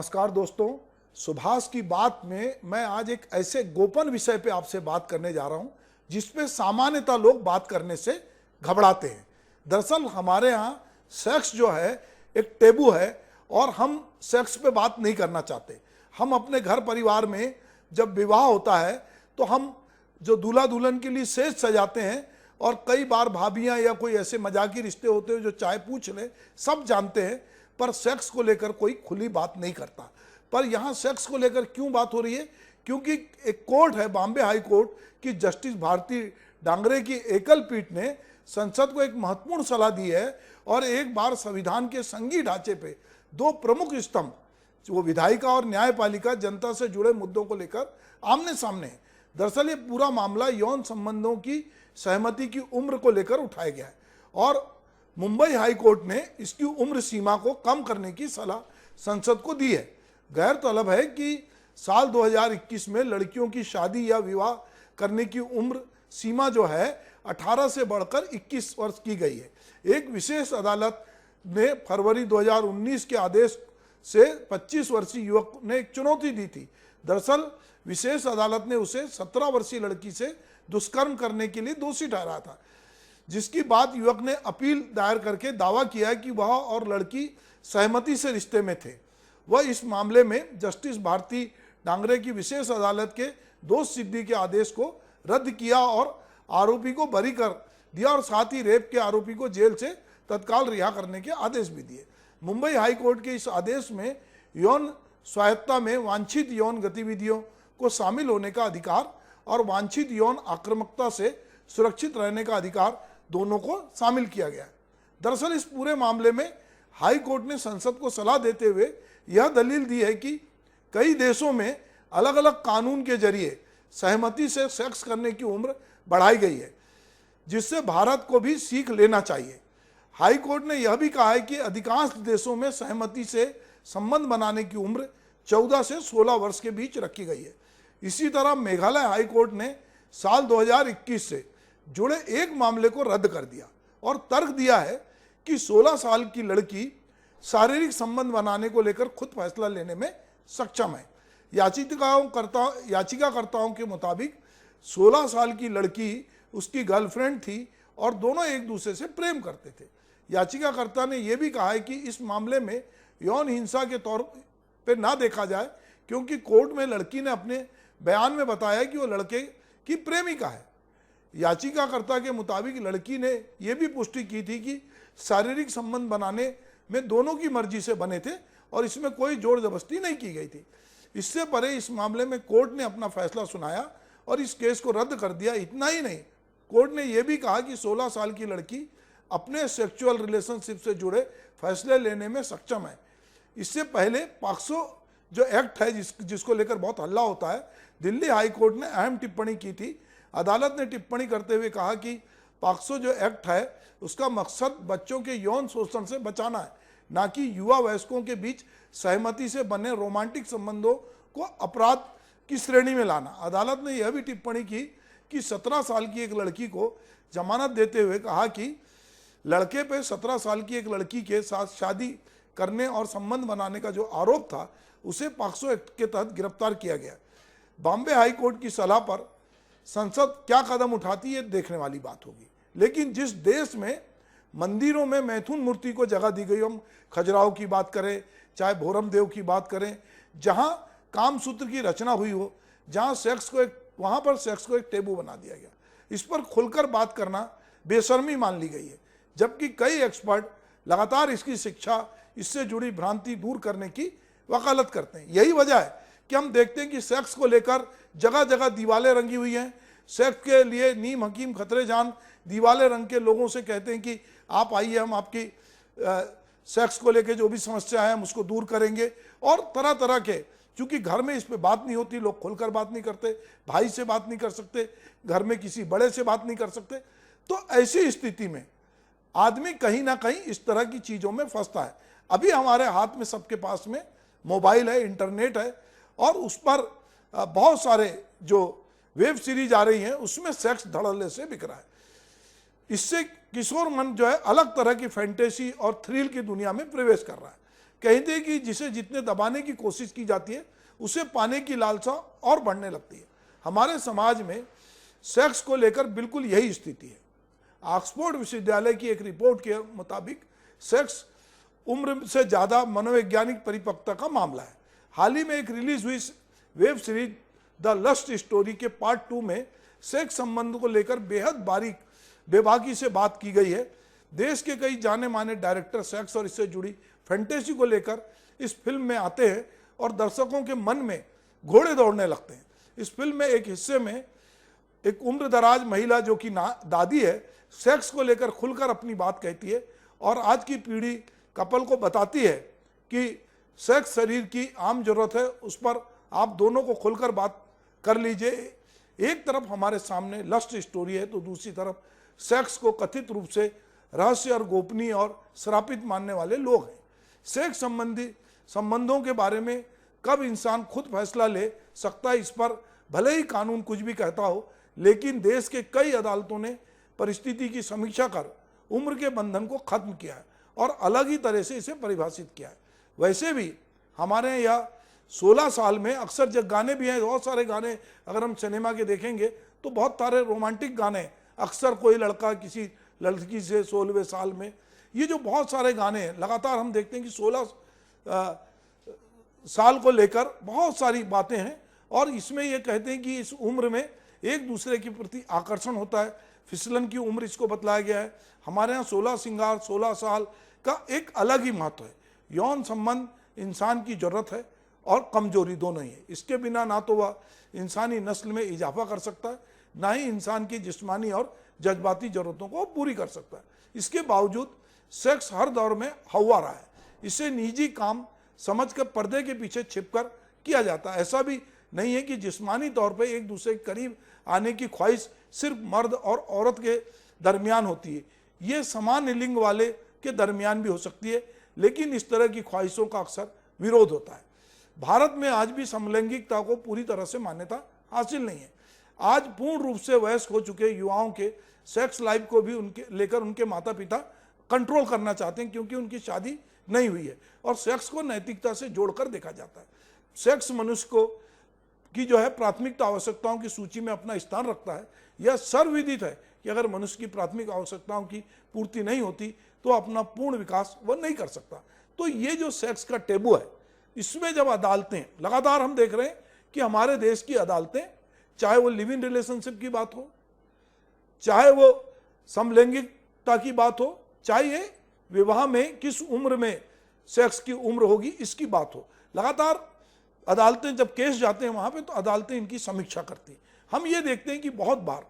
नमस्कार दोस्तों, सुभाष की बात में मैं आज एक ऐसे गोपन विषय पे आपसे बात करने जा रहा हूं जिसपे सामान्यतः लोग बात करने से घबराते हैं। दरअसल हमारे यहाँ सेक्स जो है एक टेबू है और हम सेक्स पे बात नहीं करना चाहते। हम अपने घर परिवार में जब विवाह होता है तो हम जो दूल्हा दुल्हन के लिए सेज सजाते हैं और कई बार भाभियाँ या कोई ऐसे मजाकी रिश्ते होते हैं जो चाहे पूछ ले, सब जानते हैं, पर सेक्स को लेकर कोई खुली बात नहीं करता। पर यहाँ सेक्स को लेकर क्यों बात हो रही है? क्योंकि एक कोर्ट है, बॉम्बे हाई कोर्ट की जस्टिस भारती डांगरे की एकल पीठ ने संसद को एक महत्वपूर्ण सलाह दी है और एक बार संविधान के संघीय ढांचे पे दो प्रमुख स्तंभ, वो विधायिका और न्यायपालिका, जनता से जुड़े मुद्दों को लेकर आमने सामने है। दरअसल ये पूरा मामला यौन संबंधों की सहमति की उम्र को लेकर उठाया गया है और मुंबई हाई कोर्ट ने इसकी उम्र सीमा को कम करने की सलाह संसद को दी है। गैरतलब है कि साल 2021 में लड़कियों की शादी या विवाह करने की उम्र सीमा जो है 18 से बढ़कर 21 वर्ष की गई है। एक विशेष अदालत ने फरवरी 2019 के आदेश से 25 वर्षीय युवक ने एक चुनौती दी थी। दरअसल विशेष अदालत ने उसे 17 वर्षीय लड़की से दुष्कर्म करने के लिए दोषी ठहराया था, जिसकी बाद युवक ने अपील दायर करके दावा किया कि वह और लड़की सहमति से रिश्ते में थे। वह इस मामले में जस्टिस भारती डांगरे की विशेष अदालत के दोष सिद्धि के आदेश को रद्द किया और आरोपी को बरी कर दिया और साथ ही रेप के आरोपी को जेल से तत्काल रिहा करने के आदेश भी दिए। मुंबई हाई कोर्ट के इस आदेश में यौन स्वायत्तता में वांछित यौन गतिविधियों को शामिल होने का अधिकार और वांछित यौन आक्रामकता से सुरक्षित रहने का अधिकार दोनों को शामिल किया गया है। दरअसल इस पूरे मामले में हाई कोर्ट ने संसद को सलाह देते हुए यह दलील दी है कि कई देशों में अलग अलग कानून के जरिए सहमति से सेक्स करने की उम्र बढ़ाई गई है, जिससे भारत को भी सीख लेना चाहिए। हाई कोर्ट ने यह भी कहा है कि अधिकांश देशों में सहमति से संबंध बनाने की उम्र 14 से 16 वर्ष के बीच रखी गई है। इसी तरह मेघालय हाई कोर्ट ने साल 2021 से जुड़े एक मामले को रद्द कर दिया और तर्क दिया है कि 16 साल की लड़की शारीरिक संबंध बनाने को लेकर खुद फैसला लेने में सक्षम है। याचिकाकर्ताओं के मुताबिक 16 साल की लड़की उसकी गर्लफ्रेंड थी और दोनों एक दूसरे से प्रेम करते थे। याचिकाकर्ता ने यह भी कहा है कि इस मामले में यौन हिंसा के तौर पर ना देखा जाए, क्योंकि कोर्ट में लड़की ने अपने बयान में बताया कि वो लड़के की प्रेमिका है। याचिकाकर्ता के मुताबिक लड़की ने यह भी पुष्टि की थी कि शारीरिक संबंध बनाने में दोनों की मर्जी से बने थे और इसमें कोई जोर जबरदस्ती नहीं की गई थी। इससे परे इस मामले में कोर्ट ने अपना फैसला सुनाया और इस केस को रद्द कर दिया। इतना ही नहीं, कोर्ट ने यह भी कहा कि 16 साल की लड़की अपने सेक्सुअल रिलेशनशिप से जुड़े फैसले लेने में सक्षम है। इससे पहले पॉक्सो जो एक्ट है जिसको लेकर बहुत हल्ला होता है, दिल्ली हाई कोर्ट ने अहम टिप्पणी की थी। अदालत ने टिप्पणी करते हुए कहा कि पॉक्सो जो एक्ट है उसका मकसद बच्चों के यौन शोषण से बचाना है, ना कि युवा वयस्कों के बीच सहमति से बने रोमांटिक संबंधों को अपराध की श्रेणी में लाना। अदालत ने यह भी टिप्पणी की कि 17 साल की एक लड़की को जमानत देते हुए कहा कि लड़के पे 17 साल की एक लड़की के साथ शादी करने और संबंध बनाने का जो आरोप था उसे पॉक्सो एक्ट के तहत गिरफ्तार किया गया। बॉम्बे हाई कोर्ट की सलाह पर संसद क्या कदम उठाती है देखने वाली बात होगी। लेकिन जिस देश में मंदिरों में मैथुन मूर्ति को जगह दी गई, हम खजुराहो की बात करें चाहे भोरम देव की बात करें, जहां कामसूत्र की रचना हुई हो, जहां वहां पर सेक्स को एक टेबू बना दिया गया। इस पर खुलकर बात करना बेशर्मी मान ली गई है, जबकि कई एक्सपर्ट लगातार इसकी शिक्षा, इससे जुड़ी भ्रांति दूर करने की वकालत करते हैं। यही वजह है कि हम देखते हैं कि सेक्स को लेकर जगह जगह दीवारें रंगी हुई हैं। सेक्स के लिए नीम हकीम खतरे जान दीवारें रंग के लोगों से कहते हैं कि आप आइए, हम आपकी सेक्स को लेकर जो भी समस्या है हम उसको दूर करेंगे। और तरह तरह के, क्योंकि घर में इस पे बात नहीं होती, लोग खुलकर बात नहीं करते, भाई से बात नहीं कर सकते, घर में किसी बड़े से बात नहीं कर सकते, तो ऐसी स्थिति में आदमी कहीं ना कहीं इस तरह की चीज़ों में फंसता है। अभी हमारे हाथ में सबके पास में मोबाइल है, इंटरनेट है और उस पर बहुत सारे जो वेब सीरीज आ रही हैं उसमें सेक्स धड़ल्ले से बिक रहा है। इससे किशोर मन जो है अलग तरह की फैंटेसी और थ्रिल की दुनिया में प्रवेश कर रहा है। कहते हैं कि जिसे जितने दबाने की कोशिश की जाती है उसे पाने की लालसा और बढ़ने लगती है। हमारे समाज में सेक्स को लेकर बिल्कुल यही स्थिति है। ऑक्सफोर्ड विश्वविद्यालय की एक रिपोर्ट के मुताबिक सेक्स उम्र से ज़्यादा मनोवैज्ञानिक परिपक्वता का मामला है। हाल ही में एक रिलीज हुई web series the lust story के पार्ट 2 में सेक्स संबंध को लेकर बेहद बारीक बेबाकी से बात की गई है। देश के कई जाने माने डायरेक्टर सेक्स और इससे जुड़ी फैंटेसी को लेकर इस फिल्म में आते हैं और दर्शकों के मन में घोड़े दौड़ने लगते हैं। इस फिल्म में एक हिस्से में एक उम्रदराज महिला जो कि दादी है, सेक्स को लेकर खुलकर अपनी बात कहती है और आज की पीढ़ी कपल को बताती है कि सेक्स शरीर की आम जरूरत है, उस पर आप दोनों को खुलकर बात कर लीजिए। एक तरफ हमारे सामने लस्ट स्टोरी है तो दूसरी तरफ सेक्स को कथित रूप से रहस्य और गोपनीय और श्रापित मानने वाले लोग हैं। सेक्स संबंधी संबंधों के बारे में कब इंसान खुद फैसला ले सकता है, इस पर भले ही कानून कुछ भी कहता हो, लेकिन देश के कई अदालतों ने परिस्थिति की समीक्षा कर उम्र के बंधन को खत्म किया है और अलग ही तरह से इसे परिभाषित किया है। वैसे भी हमारे यहाँ 16 साल में अक्सर जब गाने भी हैं, बहुत सारे गाने अगर हम सिनेमा के देखेंगे तो बहुत सारे रोमांटिक गाने, अक्सर कोई लड़का किसी लड़की से 16वें साल में, ये जो बहुत सारे गाने हैं लगातार हम देखते हैं कि 16 साल को लेकर बहुत सारी बातें हैं और इसमें ये कहते हैं कि इस उम्र में एक दूसरे के प्रति आकर्षण होता है। फिसलन की उम्र इसको बतलाया गया है। हमारे यहाँ 16 श्रृंगार 16 साल का एक अलग ही महत्व है। यौन संबंध इंसान की जरूरत है और कमजोरी दोनों ही है। इसके बिना ना तो वह इंसानी नस्ल में इजाफा कर सकता है, ना ही इंसान की जिस्मानी और जज्बाती जरूरतों को पूरी कर सकता है। इसके बावजूद सेक्स हर दौर में हवा रहा है। इसे निजी काम समझकर पर्दे के पीछे छिपकर किया जाता है। ऐसा भी नहीं है कि जिस्मानी तौर पर एक दूसरे के करीब आने की ख्वाहिश सिर्फ मर्द और औरत के दरमियान होती है, ये समान लिंग वाले के दरमियान भी हो सकती है, लेकिन इस तरह की ख्वाहिशों का अक्सर विरोध होता है। भारत में आज भी समलैंगिकता को पूरी तरह से मान्यता हासिल नहीं है। आज पूर्ण रूप से वयस्क हो चुके युवाओं के सेक्स लाइफ को भी लेकर उनके माता पिता कंट्रोल करना चाहते हैं, क्योंकि उनकी शादी नहीं हुई है और सेक्स को नैतिकता से जोड़कर देखा जाता है। सेक्स मनुष्य को की जो है प्राथमिकता आवश्यकताओं की सूची में अपना स्थान रखता है। यह सर्वविदित है कि अगर मनुष्य की प्राथमिक आवश्यकताओं की पूर्ति नहीं होती तो अपना पूर्ण विकास वह नहीं कर सकता। तो ये जो सेक्स का टेबू है, इसमें जब अदालतें, लगातार हम देख रहे हैं कि हमारे देश की अदालतें, चाहे वो लिव इन रिलेशनशिप की बात हो, चाहे वो समलैंगिकता की बात हो, चाहे विवाह में किस उम्र में सेक्स की उम्र होगी इसकी बात हो, लगातार अदालतें जब केस जाते हैं वहां पे तो अदालतें इनकी समीक्षा करती हैं। हम ये देखते हैं कि बहुत बार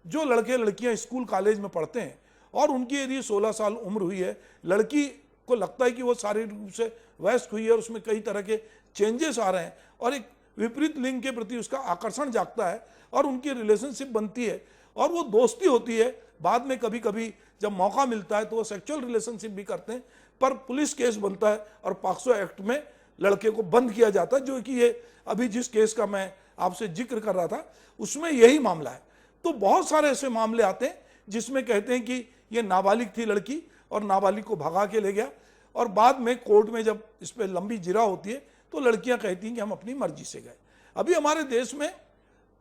जो लड़के लड़कियां स्कूल कॉलेज में पढ़ते हैं और उनकी यदि 16 साल उम्र हुई है, लड़की को लगता है कि वो शारीरिक रूप से वयस्क हुई है और उसमें कई तरह के चेंजेस आ रहे हैं और एक विपरीत लिंग के प्रति उसका आकर्षण जागता है और उनकी रिलेशनशिप बनती है और वो दोस्ती होती है। बाद में कभी कभी जब मौका मिलता है तो वो सेक्सुअल रिलेशनशिप भी करते हैं, पर पुलिस केस बनता है और पॉक्सो एक्ट में लड़के को बंद किया जाता है, जो कि ये अभी जिस केस का मैं आपसे जिक्र कर रहा था उसमें यही मामला है। तो बहुत सारे ऐसे मामले आते हैं जिसमें कहते हैं कि ये नाबालिग थी लड़की और नाबालिग को भगा के ले गया और बाद में कोर्ट में जब इस पर लंबी जिरा होती है तो लड़कियां कहती हैं कि हम अपनी मर्जी से गए। अभी हमारे देश में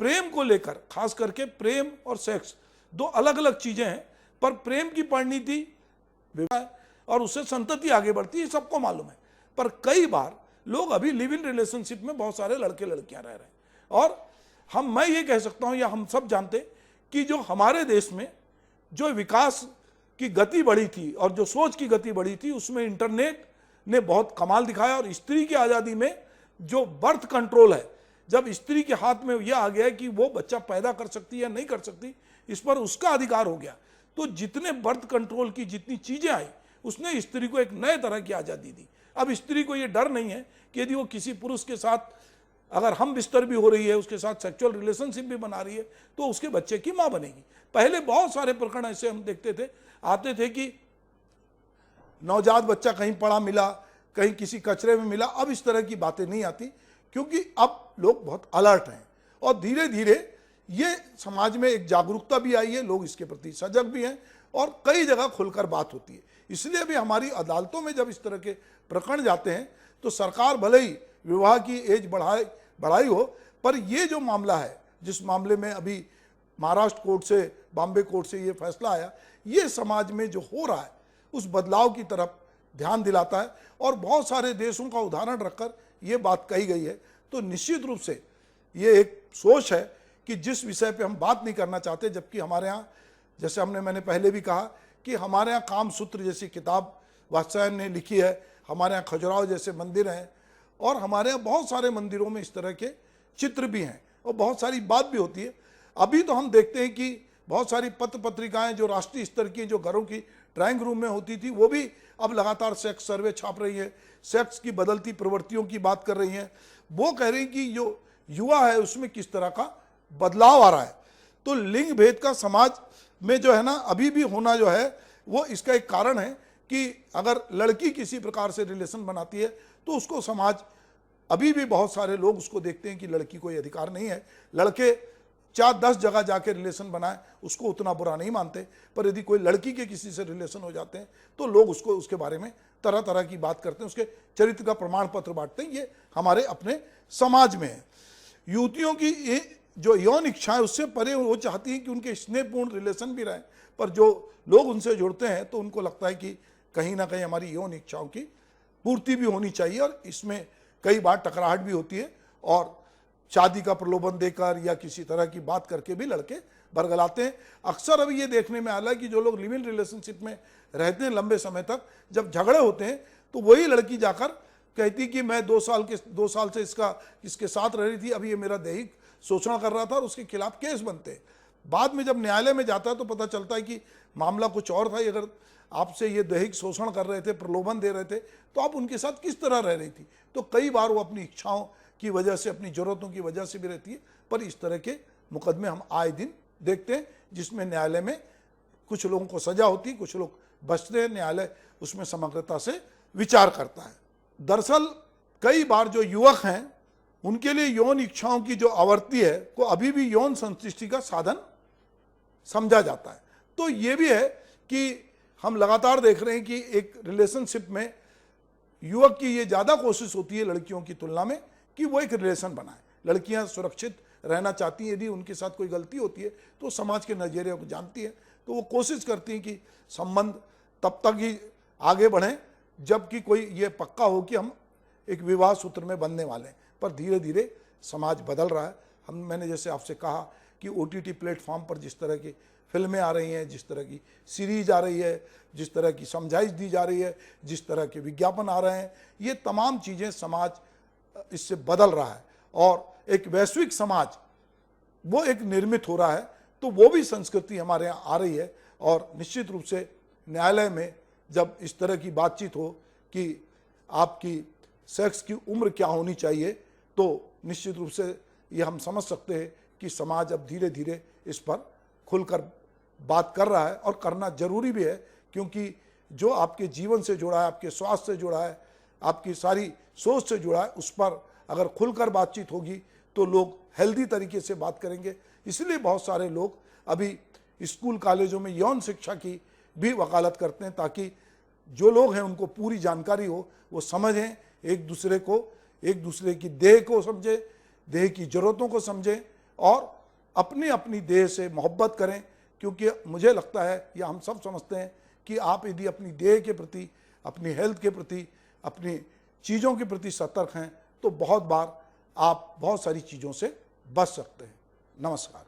प्रेम को लेकर, खास करके प्रेम और सेक्स दो अलग अलग चीजें हैं, पर प्रेम की परिणति विवाह और उससे संतति आगे बढ़ती है, सबको मालूम है। पर कई बार लोग अभी लिव इन रिलेशनशिप में बहुत सारे लड़के लड़कियां रह रहे हैं और मैं ये कह सकता हूं या हम सब जानते कि जो हमारे देश में जो विकास की गति बढ़ी थी और जो सोच की गति बढ़ी थी उसमें इंटरनेट ने बहुत कमाल दिखाया और स्त्री की आज़ादी में जो बर्थ कंट्रोल है, जब स्त्री के हाथ में यह आ गया है कि वो बच्चा पैदा कर सकती है या नहीं कर सकती, इस पर उसका अधिकार हो गया। तो जितने बर्थ कंट्रोल की जितनी चीजें आई उसने स्त्री को एक नए तरह की आज़ादी दी। अब स्त्री को ये डर नहीं है कि यदि वो किसी पुरुष के साथ अगर हम बिस्तर भी हो रही है, उसके साथ सेक्सुअल रिलेशनशिप भी बना रही है तो उसके बच्चे की मां बनेगी। पहले बहुत सारे प्रकरण ऐसे हम देखते थे, आते थे कि नवजात बच्चा कहीं पड़ा मिला, कहीं किसी कचरे में मिला। अब इस तरह की बातें नहीं आती क्योंकि अब लोग बहुत अलर्ट हैं और धीरे धीरे ये समाज में एक जागरूकता भी आई है, लोग इसके प्रति सजग भी हैं और कई जगह खुलकर बात होती है। इसलिए भी हमारी अदालतों में जब इस तरह के प्रकरण जाते हैं तो सरकार भले ही विवाह की एज बढ़ाई हो, पर ये जो मामला है, जिस मामले में अभी महाराष्ट्र कोर्ट से, बॉम्बे कोर्ट से ये फैसला आया, ये समाज में जो हो रहा है उस बदलाव की तरफ ध्यान दिलाता है। और बहुत सारे देशों का उदाहरण रखकर ये बात कही गई है। तो निश्चित रूप से ये एक सोच है कि जिस विषय पे हम बात नहीं करना चाहते, जबकि हमारे यहाँ, जैसे मैंने पहले भी कहा कि हमारे यहाँ कामसूत्र जैसी किताब वात्स्यायन ने लिखी है, हमारे यहाँ खजुराहो जैसे मंदिर हैं, और हमारे यहाँ बहुत सारे मंदिरों में इस तरह के चित्र भी हैं और बहुत सारी बात भी होती है। अभी तो हम देखते हैं कि बहुत सारी पत्र पत्रिकाएं जो राष्ट्रीय स्तर की, जो घरों की ड्राइंग रूम में होती थी, वो भी अब लगातार सेक्स सर्वे छाप रही है, सेक्स की बदलती प्रवृत्तियों की बात कर रही हैं। वो कह रही कि जो युवा है उसमें किस तरह का बदलाव आ रहा है। तो लिंग भेद का समाज में जो है ना अभी भी होना जो है, वो इसका एक कारण है कि अगर लड़की किसी प्रकार से रिलेशन बनाती है तो उसको समाज, अभी भी बहुत सारे लोग उसको देखते हैं कि लड़की को ये अधिकार नहीं है। लड़के 4-10 जगह जाके रिलेशन बनाए उसको उतना बुरा नहीं मानते, पर यदि कोई लड़की के किसी से रिलेशन हो जाते हैं तो लोग उसको, उसके बारे में तरह तरह की बात करते हैं, उसके चरित्र का प्रमाण पत्र बांटते हैं। ये हमारे अपने समाज में है। युवतियों की ये जो यौन इच्छा है उससे परे वो चाहती हैं कि उनके स्नेहपूर्ण रिलेशन भी रहें, पर जो लोग उनसे जुड़ते हैं तो उनको लगता है कि कहीं ना कहीं हमारी यौन इच्छाओं की पूर्ति भी होनी चाहिए, और इसमें कई बार टकराहट भी होती है और शादी का प्रलोभन देकर या किसी तरह की बात करके भी लड़के बरगलाते हैं। अक्सर अभी ये देखने में आ रहा है कि जो लोग लिव इन रिलेशनशिप में रहते हैं लंबे समय तक, जब झगड़े होते हैं तो वही लड़की जाकर कहती कि मैं 2 साल से इसके साथ रह रही थी, अभी ये मेरा दैहिक शोषण कर रहा था, और उसके खिलाफ केस बनते हैं। बाद में जब न्यायालय में जाता है तो पता चलता है कि मामला कुछ और था। अगर आपसे ये दैहिक शोषण कर रहे थे, प्रलोभन दे रहे थे, तो आप उनके साथ किस तरह रह रही थी। तो कई बार वो अपनी इच्छाओं की वजह से, अपनी जरूरतों की वजह से भी रहती है। पर इस तरह के मुकदमे हम आए दिन देखते हैं जिसमें न्यायालय में कुछ लोगों को सजा होती है, कुछ लोग बचते हैं, न्यायालय उसमें समग्रता से विचार करता है। दरअसल कई बार जो युवक हैं उनके लिए यौन इच्छाओं की जो आवृत्ति है को अभी भी यौन संतुष्टि का साधन समझा जाता है। तो ये भी है कि हम लगातार देख रहे हैं कि एक रिलेशनशिप में युवक की ये ज़्यादा कोशिश होती है लड़कियों की तुलना में कि वो एक रिलेशन बनाए। लड़कियां सुरक्षित रहना चाहती हैं, यदि उनके साथ कोई गलती होती है तो समाज के नज़रिए को जानती है, तो वो कोशिश करती हैं कि संबंध तब तक ही आगे बढ़ें जबकि कोई ये पक्का हो कि हम एक विवाह सूत्र में बंधने वाले हैं। पर धीरे धीरे समाज बदल रहा है। मैंने जैसे आपसे कहा कि OTT प्लेटफॉर्म पर जिस तरह की फिल्में आ रही हैं, जिस तरह की सीरीज आ रही है, जिस तरह की समझाइश दी जा रही है, जिस तरह के विज्ञापन आ रहे हैं, ये तमाम चीज़ें समाज इससे बदल रहा है और एक वैश्विक समाज वो एक निर्मित हो रहा है। तो वो भी संस्कृति हमारे यहाँ आ रही है और निश्चित रूप से न्यायालय में जब इस तरह की बातचीत हो कि आपकी सेक्स की उम्र क्या होनी चाहिए, तो निश्चित रूप से ये हम समझ सकते हैं कि समाज अब धीरे धीरे इस पर खुलकर बात कर रहा है और करना जरूरी भी है, क्योंकि जो आपके जीवन से जुड़ा है, आपके स्वास्थ्य से जुड़ा है, आपकी सारी सोच से जुड़ा है, उस पर अगर खुलकर बातचीत होगी तो लोग हेल्दी तरीके से बात करेंगे। इसलिए बहुत सारे लोग अभी स्कूल कॉलेजों में यौन शिक्षा की भी वकालत करते हैं, ताकि जो लोग हैं उनको पूरी जानकारी हो, वो समझें एक दूसरे को, एक दूसरे की देह को समझें, देह की ज़रूरतों को समझें और अपनी अपनी देह से मोहब्बत करें। क्योंकि मुझे लगता है या हम सब समझते हैं कि आप यदि अपनी देह के प्रति, अपनी हेल्थ के प्रति, अपनी चीज़ों के प्रति सतर्क हैं तो बहुत बार आप बहुत सारी चीज़ों से बच सकते हैं। नमस्कार।